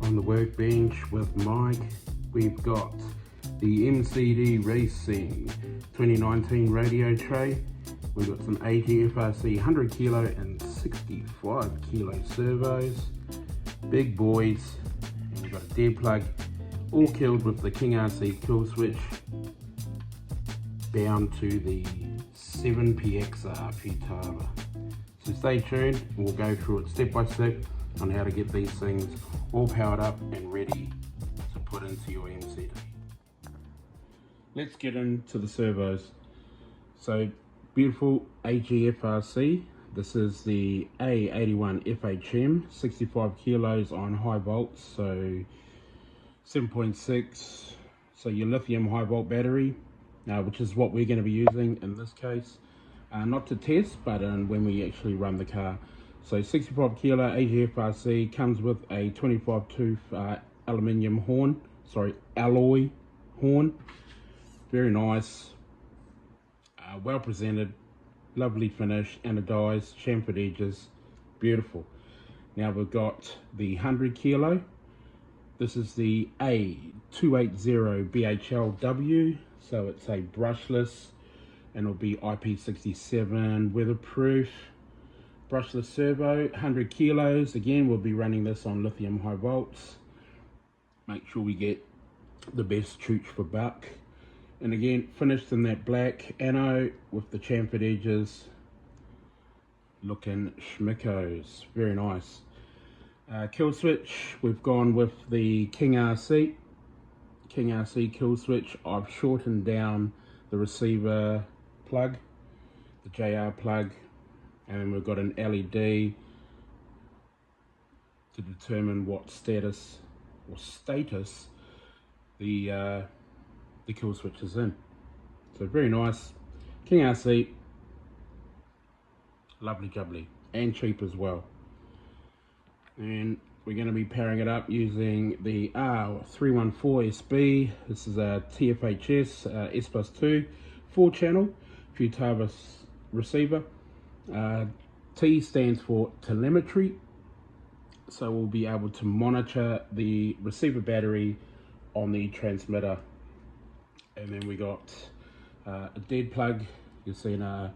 on the workbench with Mike. We've got the MCD Racing 2019 radio tray. We've got some AGFRC 100 kilo and 65 kilo servos, big boys, and we've got a dead plug, all killed with the King RC Killswitch, bound to the 7PXR Futaba. So stay tuned, and we'll go through it step by step on how to get these things all powered up and ready to put into your MCD. Let's get into the servos. So beautiful AGFRC. This is the A81 FHM, 65 kilos on high volts, so 7.6. So your lithium high volt battery, which is what we're going to be using in this case. Not to test, but when we actually run the car. So 65 kilo AGFRC comes with a 25 tooth aluminium horn, alloy horn. Very nice, well presented, lovely finish, anodized, chamfered edges, beautiful. Now we've got the 100 kilo. This is the A280 BHLW, so it's a brushless, and it'll be IP67 weatherproof brushless servo. 100 kilos. Again, we'll be running this on lithium high volts. Make sure we get the best chooch for buck. And again, finished in that black anode with the chamfered edges, looking schmickos. Very nice. Killswitch, we've gone with the King RC Killswitch. I've shortened down the receiver plug, the JR plug, and then we've got an LED to determine what status the kill switch is in. So very nice. King RC, lovely jubbly, and cheap as well. And we're going to be powering it up using the R314SB. This is a T-FHSS S+2 4-channel Futaba receiver. T stands for telemetry, so we'll be able to monitor the receiver battery on the transmitter. And then we got a dead plug. You'll see in my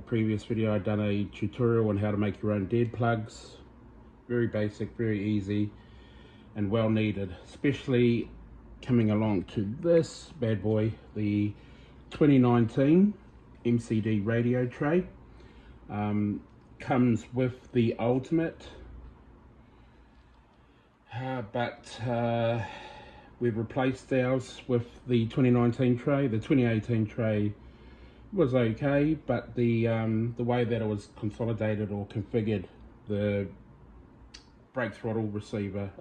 previous video I've done a tutorial on how to make your own dead plugs. Very basic, very easy, and well needed, especially coming along to this bad boy, the 2019 MCD radio tray. Comes with the ultimate, but we've replaced ours with the 2019 tray. The 2018 tray was okay, but the way that it was consolidated or configured, the brake throttle receiver,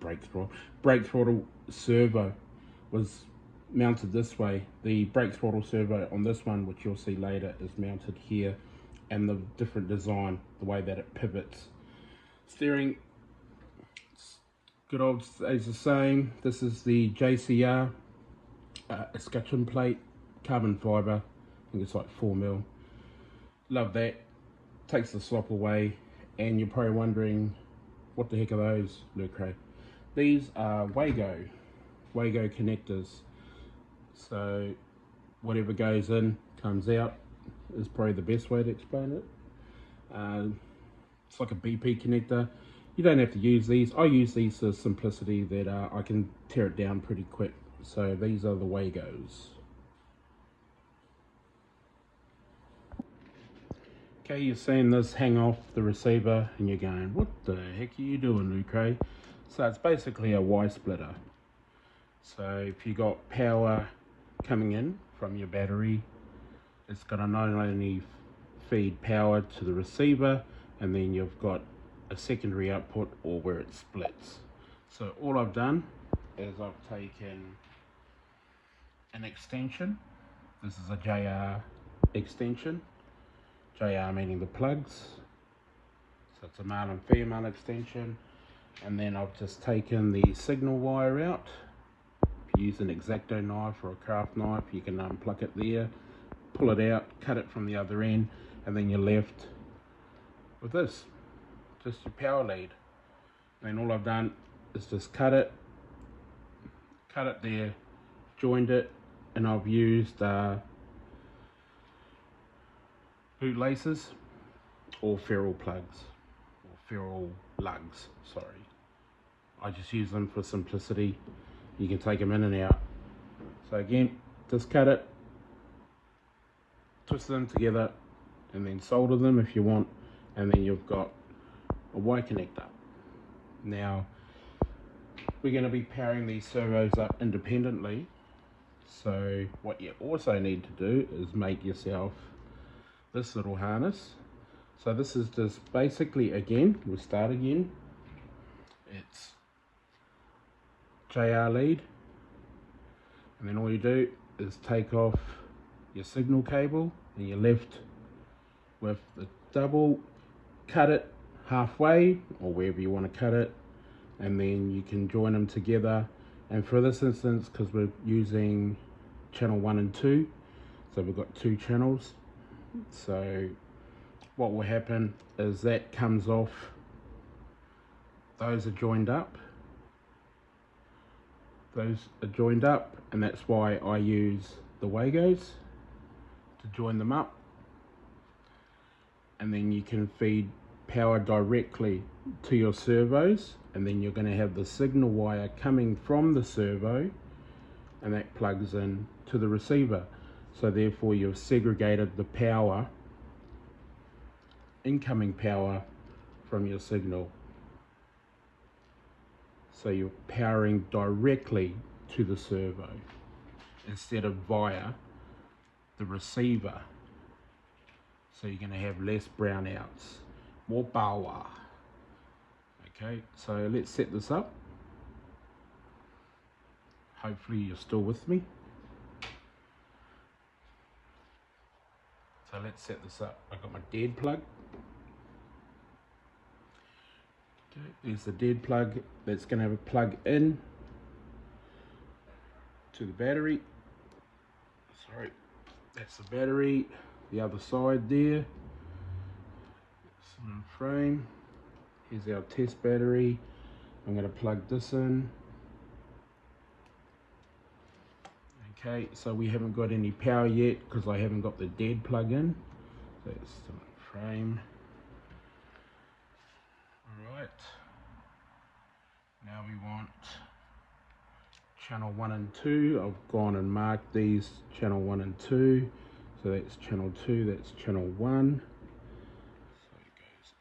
brake throttle servo was mounted this way. The brake throttle servo on this one, which you'll see later, is mounted here, and the different design, the way that it pivots. Steering, good old stays the same. This is the JCR escutcheon plate, carbon fiber. I think it's like 4mm. Love that. Takes the slop away. And you're probably wondering, what the heck are those, Lucre? These are Wago connectors. So whatever goes in comes out is probably the best way to explain it. It's like a BP connector. You don't have to use these. I use these for simplicity, that I can tear it down pretty quick. So these are the Wagos. Okay, you're seeing this hang off the receiver and you're going, what the heck are you doing, Lucre? So it's basically a Y splitter. So if you got power coming in from your battery, it's going to not only feed power to the receiver, and then you've got a secondary output, or where it splits. So all I've done is I've taken an extension. This is a JR extension. JR meaning the plugs. So it's a male and female extension. And then I've just taken the signal wire out. If you use an X-Acto knife or a craft knife, you can unplug it there, pull it out, cut it from the other end, and then you're left with this, just your power lead. And all I've done is just cut it there, joined it, and I've used boot laces or ferrule plugs, or ferrule lugs, sorry. I just use them for simplicity. You can take them in and out. So again, just cut it, twist them together, and then solder them if you want, and then you've got a Y connector. Now, we're going to be powering these servos up independently, so what you also need to do is make yourself this little harness. So this is just basically, again, we'll start again, it's JR lead, and then all you do is take off your signal cable, and you're left with the double, cut it halfway or wherever you want to cut it, and then you can join them together. And for this instance, because we're using channel 1 and 2, so we've got 2 channels, so what will happen is that comes off, those are joined up, and that's why I use the Wagos to join them up, and then you can feed power directly to your servos, and then you're going to have the signal wire coming from the servo, and that plugs in to the receiver. So therefore you've segregated the power, incoming power, from your signal. So you're powering directly to the servo instead of via the receiver. So you're going to have less brownouts, more power. Okay, so let's set this up. Hopefully you're still with me. So let's set this up. I've got my dead plug. Okay, there's the dead plug that's going to have a plug in to the battery. Sorry, that's the battery. The other side there, it's in frame. Here's our test battery. I'm going to plug this in. Okay, so we haven't got any power yet because I haven't got the dead plug in. So it's still in frame. Alright, now we want channel 1 and 2. I've gone and marked these channel 1 and 2. So that's channel 2, that's channel 1. So it goes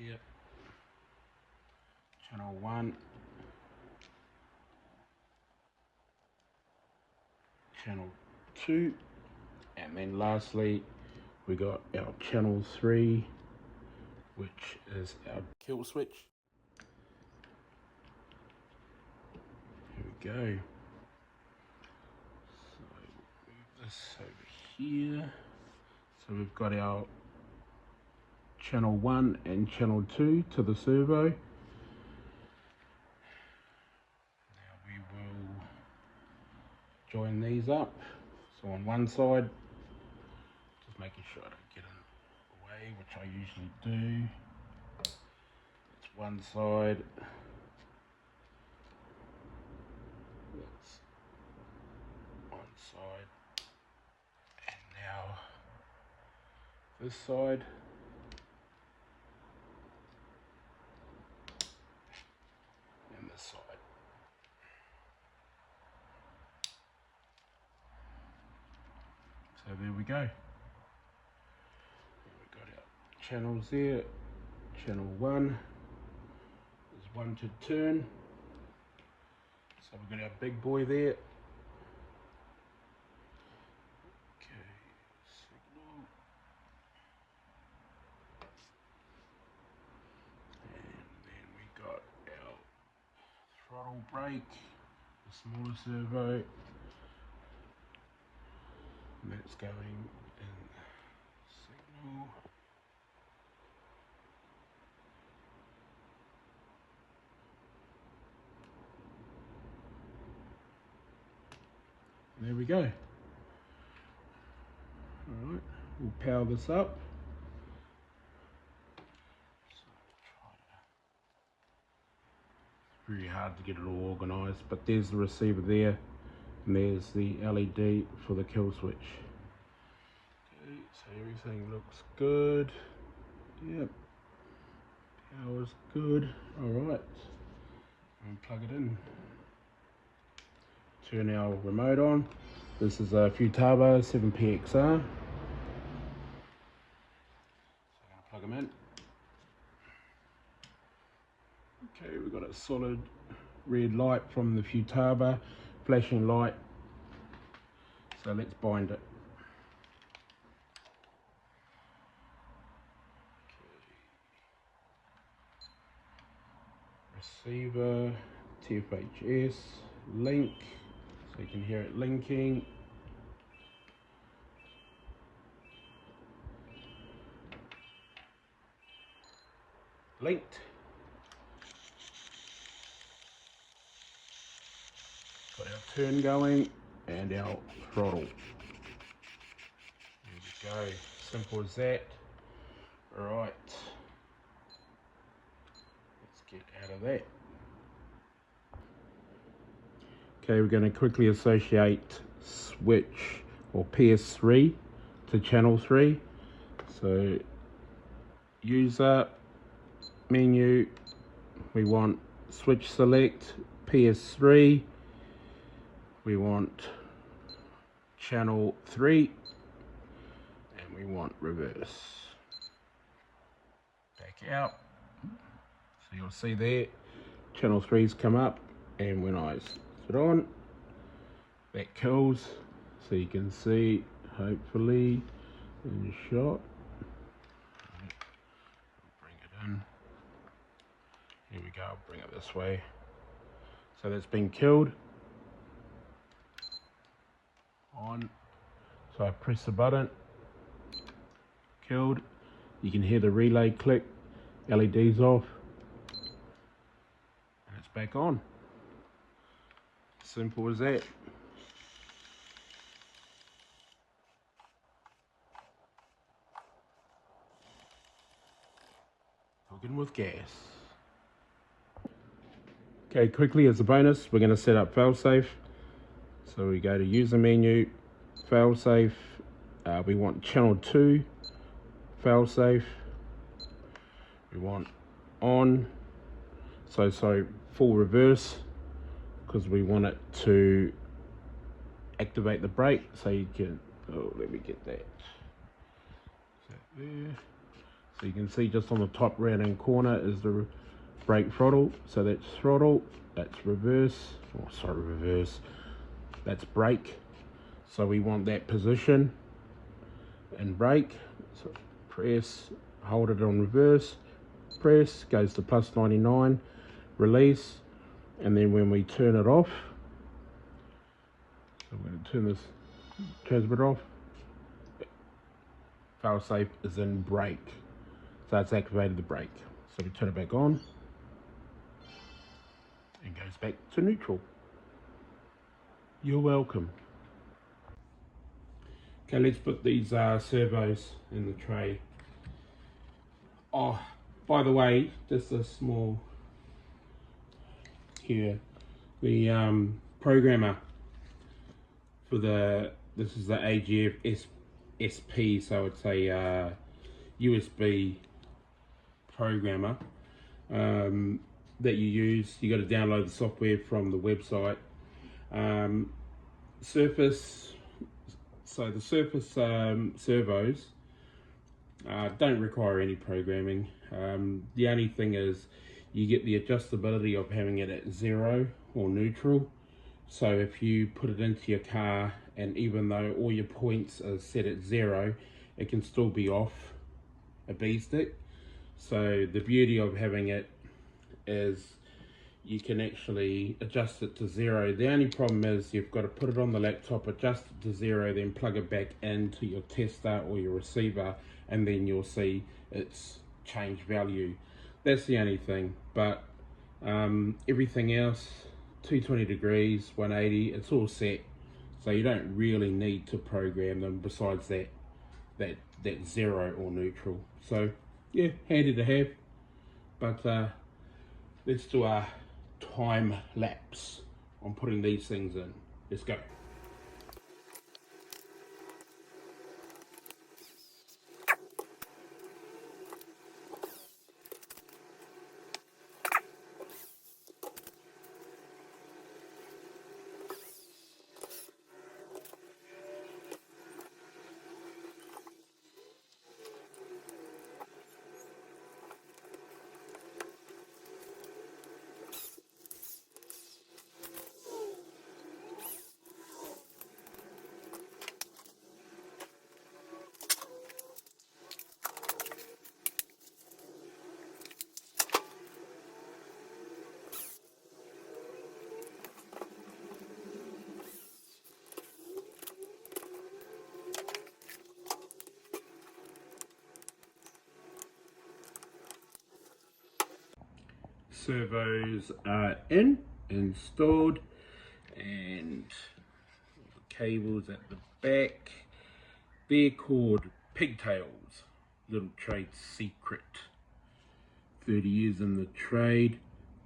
in there. Channel 1. Channel 2. And then lastly, we got our channel 3, which is our kill switch. Here we go. So move this over here. So we've got our channel 1 and channel 2 to the servo. Now we will join these up. So on one side, just making sure I don't get in the way, which I usually do. That's one side. That's one side. And now this side. And this side. So there we go. We've got our channels there. Channel 1 is 1 to turn. So we've got our big boy there. Okay, signal. And then we got our throttle brake, the smaller servo. And that's going in signal. And there we go. Alright, we'll power this up. So very hard to get it all organised, but there's the receiver there, and there's the LED for the kill switch. Okay, so everything looks good. Yep, power's good. Alright, and plug it in. Turn our remote on. This is a Futaba 7PXR. So I'm going to plug them in. Okay, we've got a solid red light from the Futaba, flashing light. So let's bind it. Okay. Receiver, T-FHSS, link, so you can hear it linking. Linked. Got our turn going and our throttle. There we go, simple as that. Alright, let's get out of that. Okay, we're going to quickly associate switch or PS3 to channel 3. So user, menu, we want switch select, PS3, we want channel 3, and we want reverse. Back out. So you'll see there, channel 3's come up, and when I switch it on, that kills. So you can see, hopefully, in the shot. Bring it in. Here we go, I'll bring it this way. So that's been killed. On. So I press the button. Killed. You can hear the relay click. LED's off. And it's back on. Simple as that. Cooking with gas. Okay, quickly as a bonus, we're going to set up Failsafe. So we go to user menu, Failsafe. We want channel 2, Failsafe. We want on, so full reverse, because we want it to activate the brake. So you can, oh, let me get that. Is that there? So you can see just on the top right hand corner is the brake throttle. So that's throttle, that's reverse, oh sorry, reverse, that's brake. So we want that position and brake. So press, hold it on reverse, press, goes to plus 99, release, and then when we turn it off, so I'm going to turn this transmitter off, Failsafe is in brake. So it's activated the brake. So we turn it back on and goes back to neutral. You're welcome. Okay, let's put these servos in the tray. Oh, by the way, just a small here. The programmer for this is the AGFRC, so it's a USB programmer that you use. You got to download the software from the website. Surface, so the Surface servos don't require any programming. The only thing is you get the adjustability of having it at 0 or neutral. So if you put it into your car, and even though all your points are set at 0, it can still be off a B stick. So the beauty of having it is you can actually adjust it to 0. The only problem is you've got to put it on the laptop, adjust it to 0, then plug it back into your tester or your receiver, and then you'll see it's changed value. That's the only thing, but everything else, 220 degrees, 180, it's all set. So you don't really need to program them besides that 0 or neutral. So yeah, handy to have. But let's do a time lapse on putting these things in. Let's go. Servos are installed, and the cables at the back. They're called pigtails. Little trade secret. 30 years in the trade.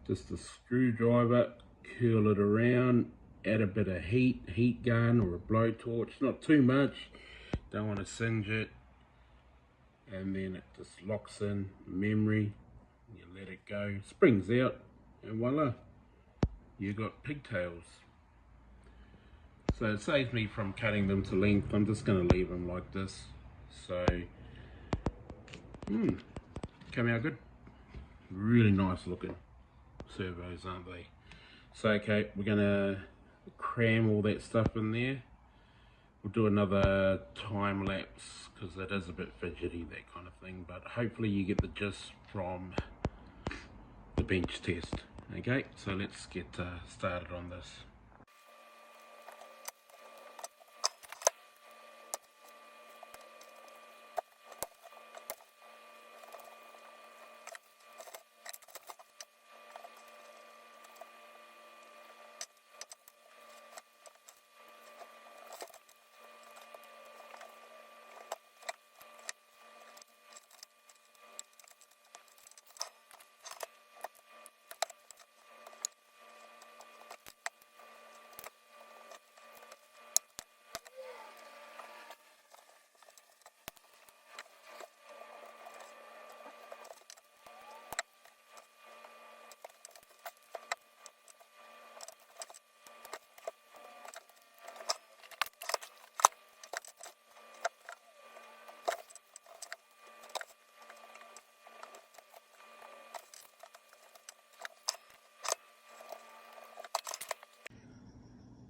Just a screwdriver, curl it around, add a bit of heat gun or a blowtorch, not too much, don't want to singe it, and then it just locks in memory. You let it go, springs out, and voila, you got pigtails. So it saves me from cutting them to length. I'm just going to leave them like this. So, come out good. Really nice looking servos, aren't they? So okay, we're going to cram all that stuff in there. We'll do another time lapse because it is a bit fidgety, that kind of thing. But hopefully you get the gist from the bench test. Okay, so let's get started on this.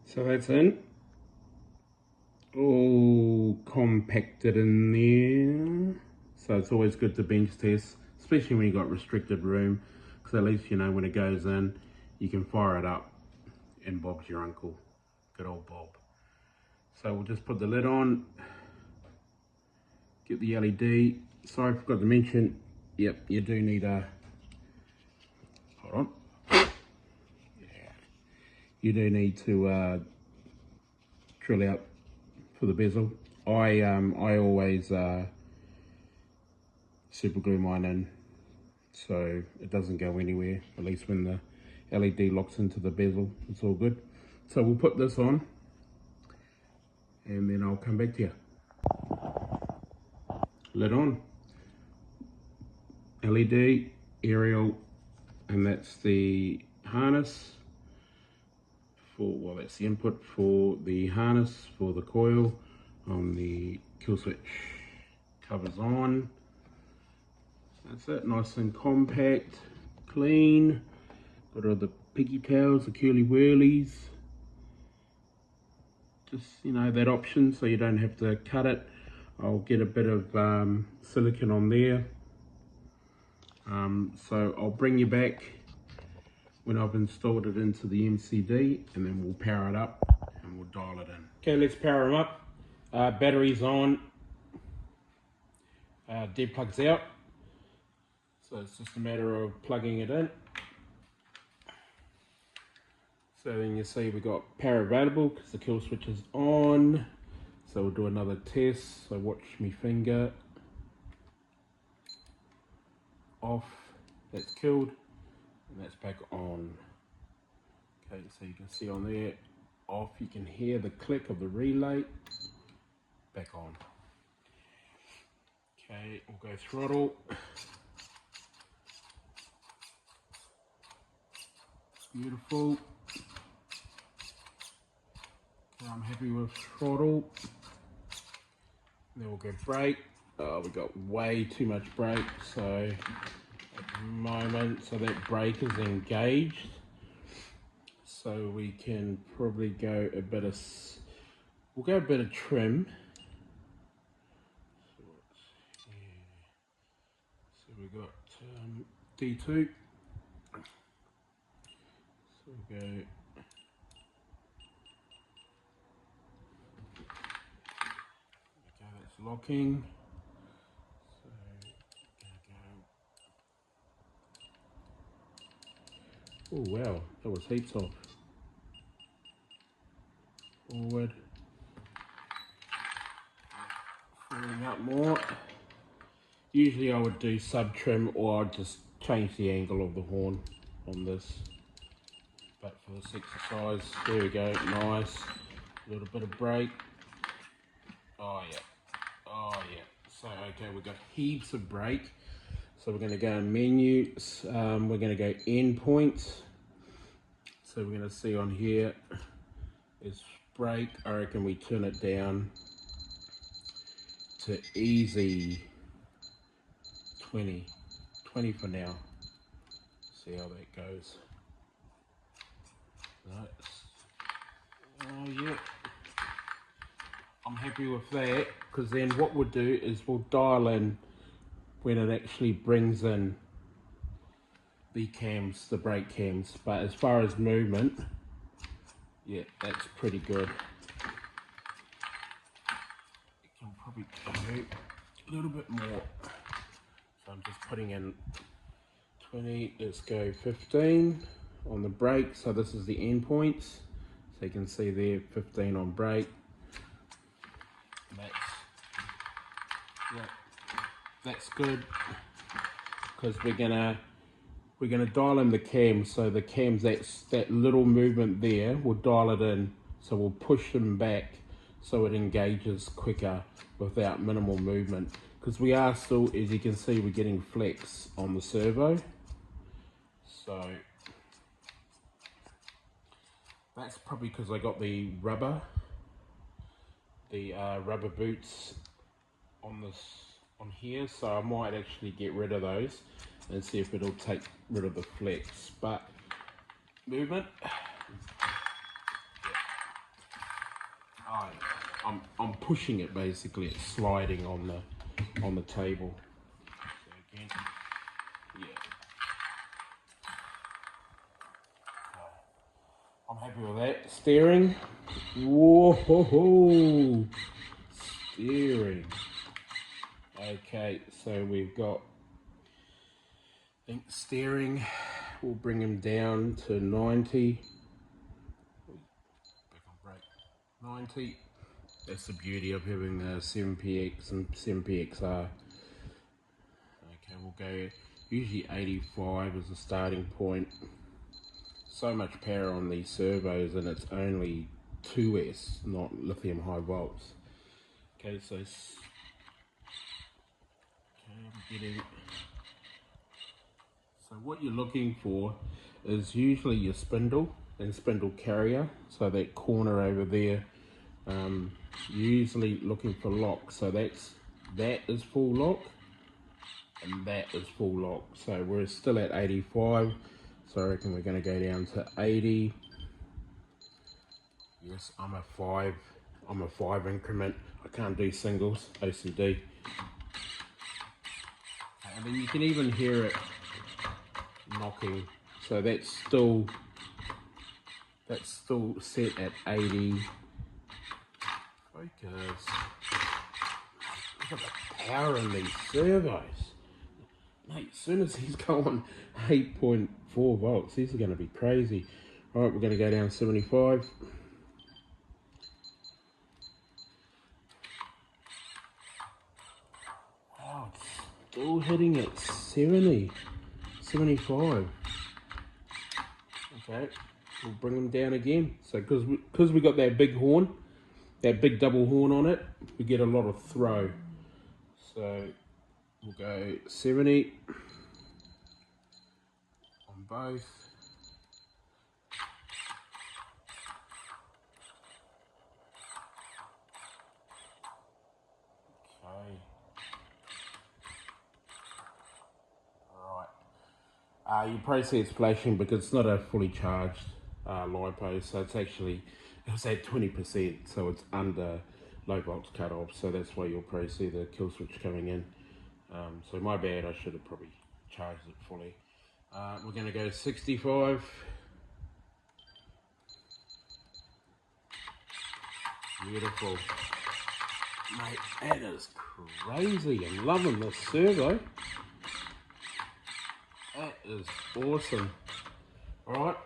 So that's in, all compacted in there. So it's always good to bench test, especially when you've got restricted room, because at least you know when it goes in, you can fire it up and Bob's your uncle. Good old Bob. So we'll just put the lid on, get the LED. Sorry, I forgot to mention, yep, you do need a, hold on. You do need to drill out for the bezel. I always super glue mine in so it doesn't go anywhere, at least when the LED locks into the bezel, it's all good. So we'll put this on and then I'll come back to you. Lid on, LED, aerial, and that's the harness. Well, that's the input for the harness for the coil on the Killswitch. Covers on. That's it, nice and compact, clean. Got all the piggy tails, the curly whirlies. Just, you know, that option so you don't have to cut it. I'll get a bit of silicone on there. So I'll bring you back when I've installed it into the MCD, and then we'll power it up and we'll dial it in. Okay, let's power them up. Batteries on, dead plugs out. So it's just a matter of plugging it in. So then you see we've got power available because the kill switch is on. So we'll do another test. So watch me finger. Off, that's killed, and that's back on. Okay, so you can see on there, off, you can hear the click of the relay, back on. Okay, we'll go throttle. Beautiful. Okay, I'm happy with throttle. Then we'll go brake. Oh, we got way too much brake, so at the moment, so that brake is engaged. So we can probably go a bit of, we'll go a bit of trim. So we got D2. So we go. Okay, that's locking. So we're gonna go. Oh wow, that was heaps off. Forward. Filling up more. Usually I would do sub trim, or I'd just change the angle of the horn on this. But for this exercise, there we go, nice. A little bit of brake. Oh yeah, oh yeah. So okay, we've got heaps of brake. So we're going to go in menus. We're going to go endpoints. So we're going to see on here is brake. I reckon we turn it down to easy 20 for now. See how that goes. Oh yeah, I'm happy with that, because then what we'll do is we'll dial in when it actually brings in the cams, the brake cams. But as far as movement, yeah, that's pretty good. It can probably go a little bit more. So I'm just putting in 20, let's go 15 on the brake. So this is the end points. So you can see there, 15 on brake. That's good, because we're gonna dial in the cams. So the cams, that little movement there, we'll dial it in. So we'll push them back so it engages quicker without minimal movement. Because we are still, as you can see, we're getting flex on the servo. So that's probably because I got the rubber boots on here, so I might actually get rid of those and see if it'll take rid of the flex. But movement, I'm pushing it basically. It's sliding on the table. So again, yeah. I'm happy with that. Steering. Whoa, steering. Okay, so we've got, I think steering, we'll bring him down to 90. Back on brake. 90. That's the beauty of having a 7PX and 7PXR. Okay, we'll go, usually 85 is the starting point. So much power on these servos, and it's only 2S, not lithium high volts. Okay, so so what you're looking for is usually your spindle and spindle carrier, so that corner over there, usually looking for lock. So that is full lock and that is full lock. So we're still at 85, so I reckon we're going to go down to 80. Yes, I'm a 5 increment. I can't do singles, OCD. And then you can even hear it knocking. So that's still set at 80. Focus. Look at the power in these servos. Mate, as soon as he's going 8.4 volts, these are going to be crazy. Alright, we're going to go down 75. Wow, it's still hitting at 70, 75. Okay, we'll bring them down again. So because we got that big horn, that big double horn on it, we get a lot of throw. So we'll go 70 on both. Okay. Alright. You probably see it's flashing because it's not a fully charged LiPo, so it's at 20%, so it's under low volts cut off, so that's why you'll probably see the kill switch coming in. So my bad, I should have probably charged it fully. We're going to go 65. Beautiful. Mate, that is crazy. I'm loving this servo. That is awesome. Alright,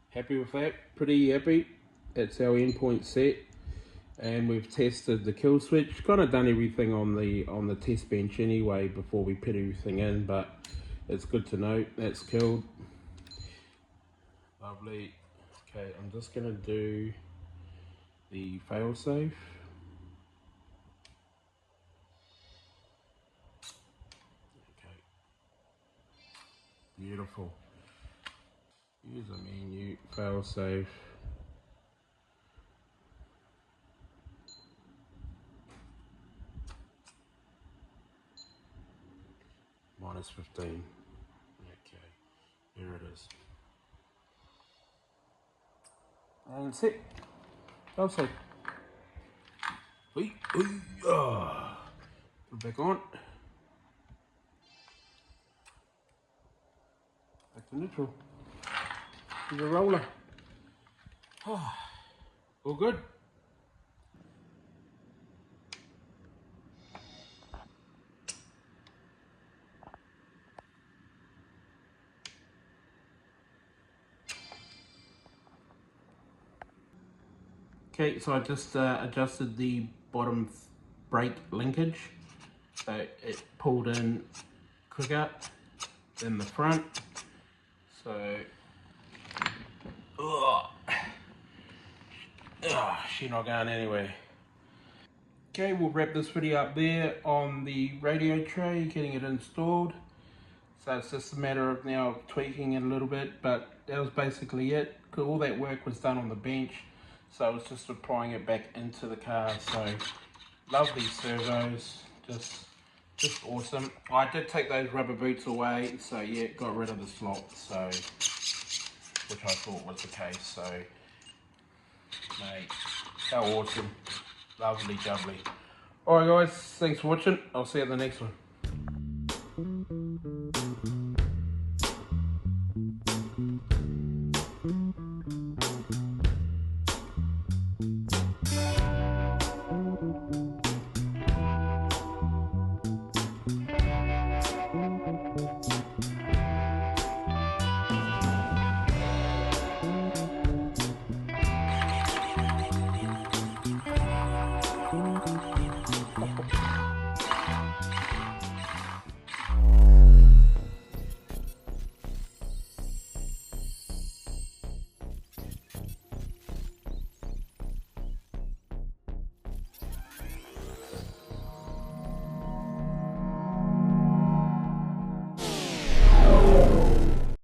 happy with that, pretty happy. That's our endpoint set. And we've tested the kill switch. Kind of done everything on the test bench anyway before we put everything in, but it's good to know that's killed. Lovely. Okay, I'm just gonna do the failsafe. Okay. Beautiful. Use a menu, failsafe. Minus 15. Okay, here it is. And that's it. Failsafe. Put it back on. Back to neutral. Here's a roller. All good. Okay, so I just adjusted the bottom brake linkage, so it pulled in quicker than the front. So, she's not going anywhere. Okay, we'll wrap this video up there on the radio tray, getting it installed. So it's just a matter of now tweaking it a little bit, but that was basically it. All that work was done on the bench, so I was just applying it back into the car. So lovely servos, just awesome. I did take those rubber boots away, so yeah, got rid of the slot, so which I thought was the case. So mate, how awesome, lovely jubbly. Alright guys, thanks for watching, I'll see you at the next one.